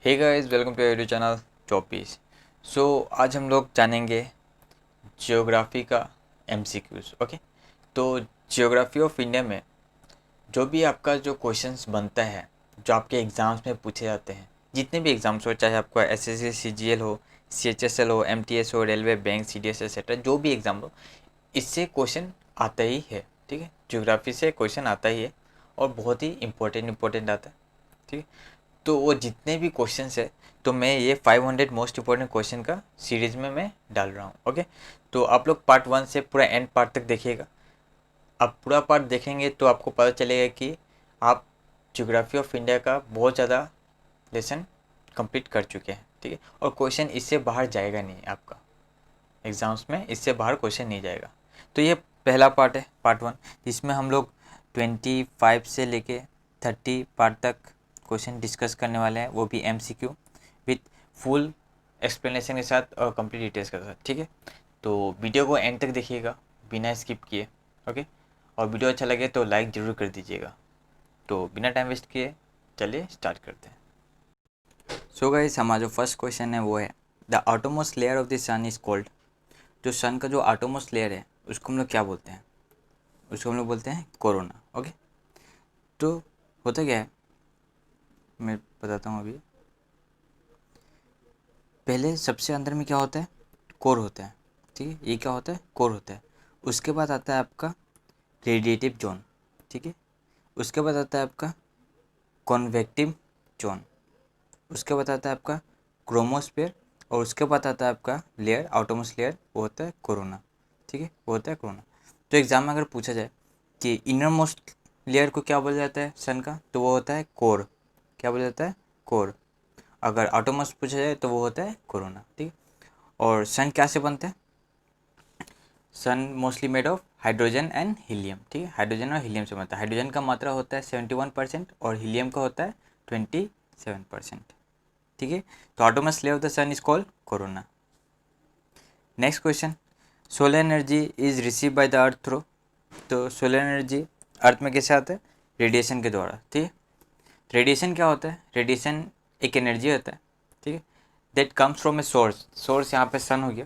Hey guys, welcome to YouTube channel टॉपीज। आज हम लोग जानेंगे जियोग्राफी का एमसीक्यूज। ओके, तो जियोग्राफी ऑफ इंडिया में जो भी आपका जो क्वेश्चंस बनता है, जो आपके एग्ज़ाम्स में पूछे जाते हैं, जितने भी एग्ज़ाम्स हो, चाहे आपका एसएससी सीजीएल हो, सीएचएसएल हो, एमटीएस हो, रेलवे, बैंक, सीडीएस एक्सेट्रा, जो भी एग्ज़ाम हो, इससे क्वेश्चन आता ही है। ठीक है, जियोग्राफी से क्वेश्चन आता ही है और बहुत ही इंपॉर्टेंट आता है। ठीक है, तो वो जितने भी क्वेश्चंस है, तो मैं ये 500 मोस्ट इंपॉर्टेंट क्वेश्चन का सीरीज में मैं डाल रहा हूँ। ओके, तो आप लोग पार्ट 1 से पूरा एंड पार्ट तक देखिएगा। आप पूरा पार्ट देखेंगे तो आपको पता चलेगा कि आप ज्योग्राफी ऑफ इंडिया का बहुत ज़्यादा लेसन कंप्लीट कर चुके हैं। ठीक है, और क्वेश्चन इससे बाहर जाएगा नहीं आपका एग्ज़ाम्स में, इससे बाहर क्वेश्चन नहीं जाएगा। तो ये पहला पार्ट है, पार्ट 1, जिसमें हम लोग 25 से लेके 30 पार्ट तक क्वेश्चन डिस्कस करने वाले हैं, वो भी एमसीक्यू विथ फुल एक्सप्लेनेशन के साथ और कंप्लीट डिटेल्स के साथ। ठीक है, तो वीडियो को एंड तक देखिएगा बिना स्किप किए। ओके, और वीडियो अच्छा लगे तो लाइक ज़रूर कर दीजिएगा। तो बिना टाइम वेस्ट किए चलिए स्टार्ट करते हैं। सो गाइस, हमारा जो फर्स्ट क्वेश्चन है वो है the outermost layer of the sun is called. जो सन का जो आउटरमोस्ट लेयर है उसको हम लोग क्या बोलते हैं? उसको हम लोग बोलते हैं कोरोना। ओके, तो होता क्या है, मैं बताता हूँ अभी। पहले सबसे अंदर में क्या होता है? कोर होता है। ठीक है, ये क्या होता है? कोर होता है। उसके बाद आता है आपका रेडिएटिव जोन। ठीक है, उसके बाद आता है आपका कॉन्वेक्टिव जोन, उसके बाद आता है आपका क्रोमोस्फेयर, और उसके बाद आता है आपका लेयर, आउटरमोस्ट लेयर, वो होता है कोरोना। ठीक है, वो होता है कोरोना। तो एग्जाम में अगर पूछा जाए कि इनर मोस्ट लेयर को क्या बोला जाता है सन का, तो वो होता है कोर। क्या बोला जाता है? कोर। अगर आउटरमोस्ट पूछा जाए तो वो होता है कोरोना। ठीक है, और सन क्या से बनता है? Sun mostly made of hydrogen and helium. ठीक है, हाइड्रोजन और हीलियम से बनता है। हाइड्रोजन का मात्रा होता है 71% और हीलियम का होता है 27%। ठीक है, तो outermost layer of the sun is called corona. Next question, solar energy is receive by the earth through. तो सोलर एनर्जी अर्थ में कैसे आता है? रेडिएशन के द्वारा। ठीक है, रेडिएशन क्या होता है? रेडिएशन एक एनर्जी होता है। ठीक है, that comes from a source. Source यहाँ पे सन हो गया,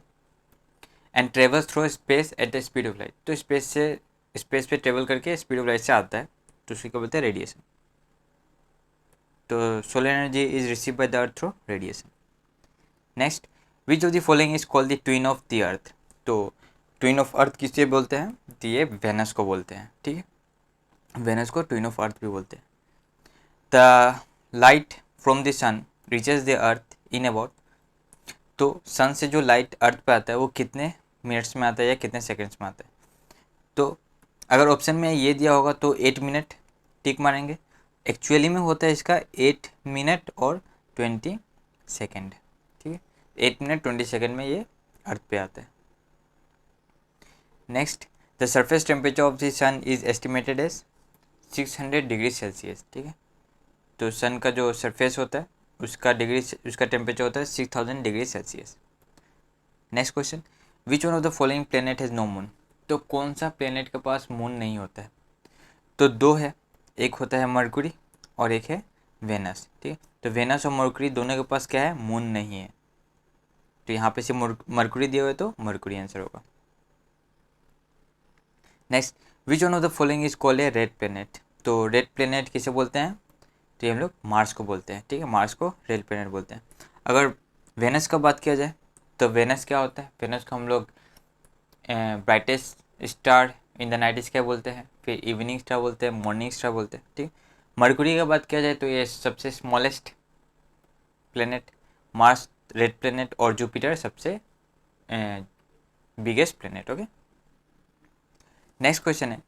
and travels through space at the speed of light. तो स्पेस पे ट्रेवल करके स्पीड ऑफ लाइट से आता है, तो उसी को बोलते हैं रेडिएशन। तो solar energy is receive by the earth through radiation. Next, which of the following is called the twin of the earth. तो ट्विन ऑफ अर्थ किसे बोलते हैं? तो ये वेनस को बोलते हैं। ठीक है, वेनस को ट्विन ऑफ अर्थ भी बोलते हैं। The light from the sun reaches the earth in about. तो सन से जो लाइट अर्थ पे आता है वो कितने मिनट्स में आता है या कितने सेकंड्स में आता है? तो अगर ऑप्शन में ये दिया होगा तो 8 मिनट टिक मारेंगे। एक्चुअली में होता है इसका 8 मिनट और 20 सेकेंड। ठीक है, 8 मिनट 20 सेकेंड में ये अर्थ पे आता है। Next, the surface temperature of the sun is estimated as 600 degree Celsius. ठीक है, तो सन का जो सरफेस होता है उसका टेम्परेचर होता है 6000 degree Celsius. Next question, which one of the following planet has no moon. तो कौन सा प्लेनेट के पास मून नहीं होता है? तो दो है, एक होता है मरकुरी और एक है वेनस। ठीक है, तो वेनस और मरकुरी दोनों के पास क्या है? मून नहीं है। तो यहाँ पे से मरकुरी दिया हुआ है तो मरकुरी आंसर होगा। Next, which one of the following is called a red planet. तो रेड प्लेनेट किसे बोलते हैं? तो ये हम लोग मार्स को बोलते हैं। ठीक है, मार्स को रेड प्लेनेट बोलते हैं। अगर वेनस का बात किया जाए तो वेनस क्या होता है? वेनस को हम लोग brightest star in the night sky बोलते हैं, फिर इवनिंग स्टार बोलते हैं, मॉर्निंग स्टार बोलते हैं। ठीक, मरकुरी का बात किया जाए तो ये सबसे smallest planet, Mars red planet और जुपिटर सबसे biggest planet. Okay, next question है,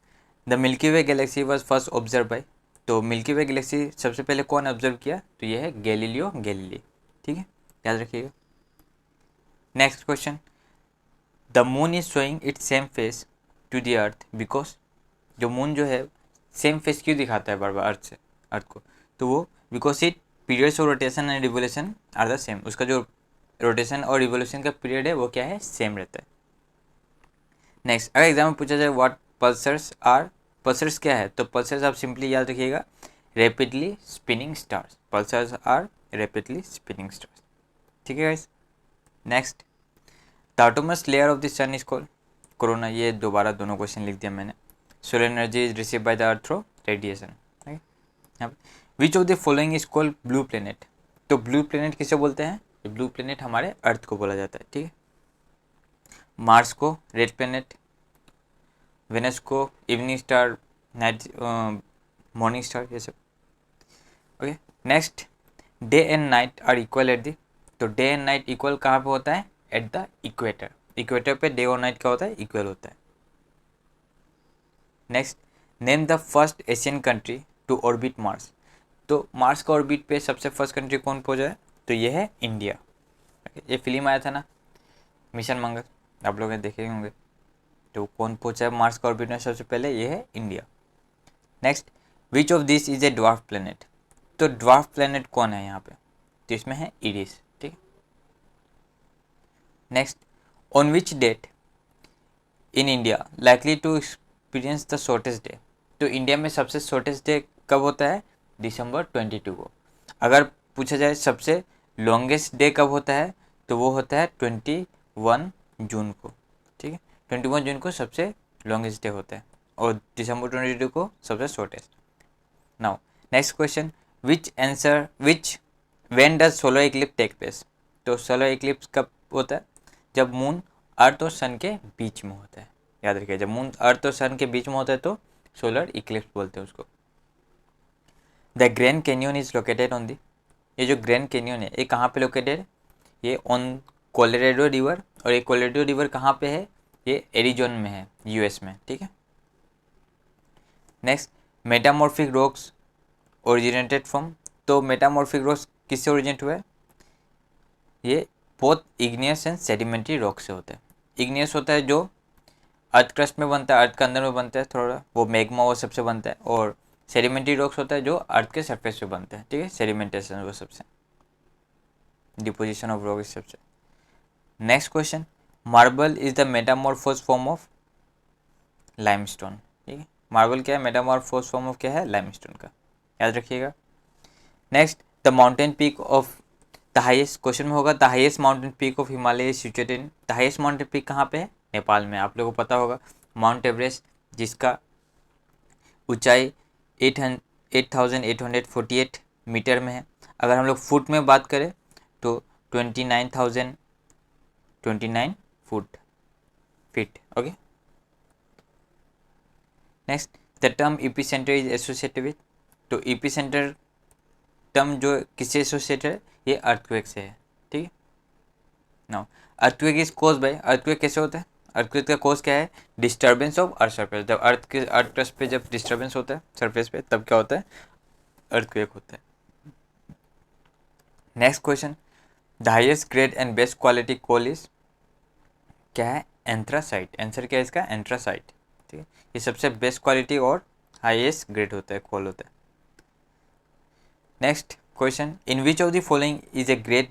the Milky Way galaxy was first observe by. तो मिल्की वे गैलेक्सी सबसे पहले कौन ऑब्जर्व किया? तो ये है गैलीलियो गैलीली। ठीक है, याद रखिएगा। Next question, the moon is showing its same face to the earth because. जो मून जो है सेम फेस क्यों दिखाता है बार बार अर्थ को? तो वो because it periods of rotation and revolution are the same. उसका जो रोटेशन और रिवोल्यूशन का पीरियड है वो क्या है? सेम रहता है। नेक्स्ट, अगर एग्जाम में पूछा जाए व्हाट पल्सर्स आर, पल्सर्स क्या है? तो पल्सर्स आप सिंपली याद रखिएगा, rapidly spinning stars. Pulsars are rapidly spinning stars. ठीक है guys. Next, the outermost layer of the sun is called corona. ये दोबारा दोनों क्वेश्चन लिख दिया मैंने। Solar energy is receive by the earth through radiation. Which of the following is called blue planet. तो blue planet किसे बोलते हैं? ब्लू प्लेनेट हमारे अर्थ को बोला जाता है। ठीक है, मार्स को रेड प्लेनेट, वेनस को evening star, night morning star, ये सब। Okay, next, day and night are equal at the. तो डे एंड नाइट इक्वल कहाँ पे होता है? At the equator. इक्वेटर पे डे और नाइट क्या होता है? इक्वल होता है। Next, name the first Asian country to orbit Mars. तो मार्स का ऑर्बिट पे सबसे फर्स्ट कंट्री कौन पहुंचा है? तो ये है इंडिया। ये फिल्म आया था ना, मिशन मंगल, आप लोग ने देखे होंगे। तो कौन पहुंचा है मार्स का ऑर्बिट में सबसे पहले? ये है India. Next, which of this is a dwarf planet. तो ड्वार्फ प्लेनेट कौन है यहाँ पे? तो इसमें है इरिस। ठीक है। Next, on which date in India likely to experience the shortest day. तो इंडिया में सबसे शॉर्टेस्ट डे कब होता है? दिसंबर 22 को। अगर पूछा जाए सबसे लॉन्गेस्ट डे कब होता है, तो वो होता है 21 जून को। ठीक है, 21 जून को सबसे लॉन्गेस्ट डे होता है और दिसंबर 22 को सबसे shortest. Now next question, which when does solar eclipse take place. तो सोलर इक्लिप्स कब होता है? जब मून अर्थ और सन के बीच में होता है। याद रखिए, जब मून अर्थ और सन के बीच में होता है तो सोलर इक्लिप्स बोलते हैं उसको। The grand canyon is located on the. ये जो ग्रैंड कैनियन है ये कहाँ पे लोकेटेड है? ये ऑन कोलोराडो रिवर। और ये कोलोराडो रिवर कहाँ पे है? ये एरिजोन में है, यूएस में। ठीक है। Next, metamorphic rocks originated from. तो मेटामॉर्फिक रॉक्स किससे ओरिजिनेट हुआ है? ये both igneous and sedimentary rock से होता है। इग्नियस होता है जो अर्थ क्रस्ट में बनता है, अर्थ के अंदर में बनता है थोड़ा, वो मैग्मा वो सबसे बनता है। और सेडिमेंट्री रॉक्स होता है जो अर्थ के सरफेस पे बनता है। ठीक है, सेडिमेंटेशन वो सबसे, डिपोजिशन ऑफ रॉक इस सबसे। Next question, marble is the metamorphose form of limestone. ठीक है, मार्बल क्या है? मेटामॉर्फोस फॉर्म ऑफ क्या है? लाइमस्टोन का, याद रखिएगा। Next, the mountain peak of the highest, question में होगा the highest mountain peak of Himalaya is situated in. The highest mountain peak कहाँ पे है? नेपाल में। आप लोगों को पता होगा माउंट एवरेस्ट, जिसका ऊंचाई 8,848 मीटर में है। अगर हम लोग फुट में बात करें तो 29 foot feet. Okay. Next, the term EP centre is associated with. तो इपी सेंटर टर्म जो किससे एसोसिएटेड है? ये अर्थक्वेक से है। ठीक है। Now earthquake is cause by, earthquake कैसे होता है? अर्थक्वेक का कोज क्या है? Disturbance of earth surface. जब अर्थ क्रस्ट पे जब डिस्टर्बेंस होता है सरफेस पे, तब क्या होता है? अर्थक्वेक होता है। Next question, the highest grade and best quality coal is क्या है? एंथ्रासाइट। आंसर क्या है इसका? एंथ्रासाइट। ठीक है, ये सबसे बेस्ट क्वालिटी और हाईएस्ट ग्रेड होता है, कोल होता है। Next question, in which of the following is a great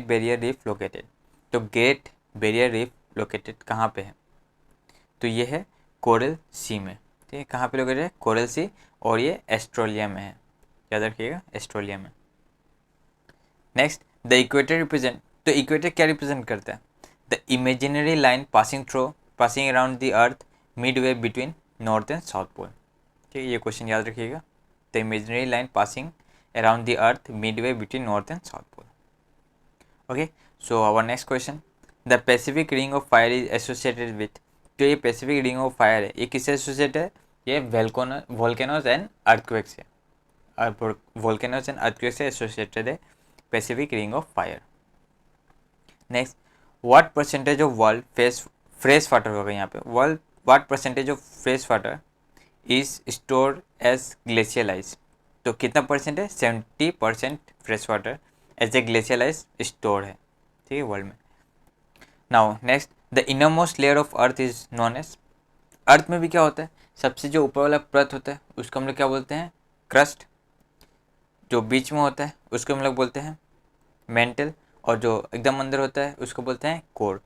barrier reef located. तो ग्रेट बैरियर रीफ लोकेटेड कहाँ पे है? तो ये है कोरल सी में। ठीक है, कहाँ पे लोकेटेड है? Coral sea. और ये ऑस्ट्रेलिया में है, याद रखिएगा, ऑस्ट्रेलिया में। Next, the equator represent. तो इक्वेटर क्या रिप्रेजेंट करता है? The imaginary line passing around the earth mid way between north and south pole. ठीक है, ये क्वेश्चन याद रखिएगा। The imaginary line passing around the earth mid way between north and south pole. Okay, so our next question, the Pacific ring of fire is associated with. तो ये Pacific ring of fire है, ये किससे associated है? ये volcanoes and earthquake से, volcanoes and earthquake से associated है Pacific ring of fire. Next, what percentage of world fresh water होगा यहाँ पे? What percentage of fresh water is store as glacial ice. तो कितना परसेंट है? 70% fresh water as a glacial ice store है। ठीक है, वर्ल्ड में। Now next, the innermost layer of earth is known as. Earth में भी क्या होता है? सबसे जो ऊपर वाला परत होता है उसको हम लोग क्या बोलते हैं? क्रस्ट। जो बीच में होता है उसको हम लोग बोलते हैं मेंटल। और जो एकदम अंदर होता है उसको बोलते हैं कोर।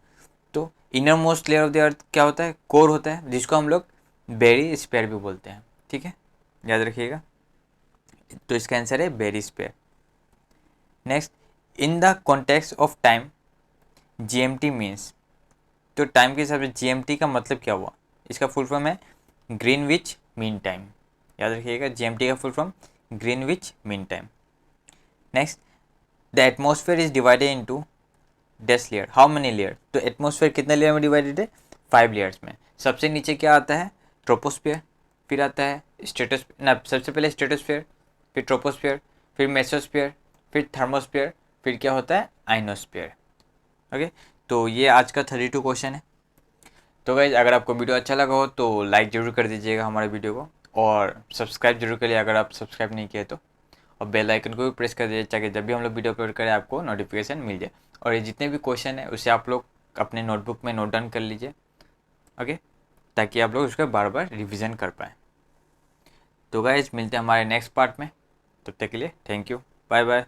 तो inner most layer of the earth क्या होता है? कोर होता है, जिसको हम लोग बेरी स्पेयर भी बोलते हैं। ठीक है, याद रखिएगा। तो इसका आंसर है बेरी स्पेयर। Next, in the context of time GMT means, तो टाइम के हिसाब से जीएमटी का मतलब क्या हुआ, इसका फुल फॉर्म है ग्रीनविच मीन टाइम। याद रखिएगा, जीएमटी का full form Greenwich mean time. Next, the atmosphere is divided into dash layer, how many layer, तो एटमॉस्फेयर कितने लेयर में डिवाइडेड है, 5 लेयर्स में। सबसे नीचे क्या आता है, ट्रोपोस्फेयर, फिर आता है स्ट्रेटोस ना, सबसे पहले स्ट्रेटोस्फेयर, फिर ट्रोपोस्फेयर, फिर मेसोस्फेयर, फिर थर्मोस्फेयर, फिर क्या होता है आइनोस्फेयर। ओके, तो ये आज का 32 क्वेश्चन है। तो गाइज अगर आपको वीडियो अच्छा लगा हो तो लाइक ज़रूर कर दीजिएगा हमारे वीडियो को, और सब्सक्राइब जरूर करिए अगर आप सब्सक्राइब नहीं किए तो, और बेल आइकन को भी प्रेस कर दीजिए ताकि जब भी हम लोग वीडियो अपलोड करें आपको नोटिफिकेशन मिल जाए। और ये जितने भी क्वेश्चन है उसे आप लोग अपने नोटबुक में नोट डाउन कर लीजिए, ओके, ताकि आप लोग उसका बार बार रिविज़न कर पाएँ। तो गाइज मिलते हैं हमारे नेक्स्ट पार्ट में, तब तक के लिए थैंक यू, बाय बाय।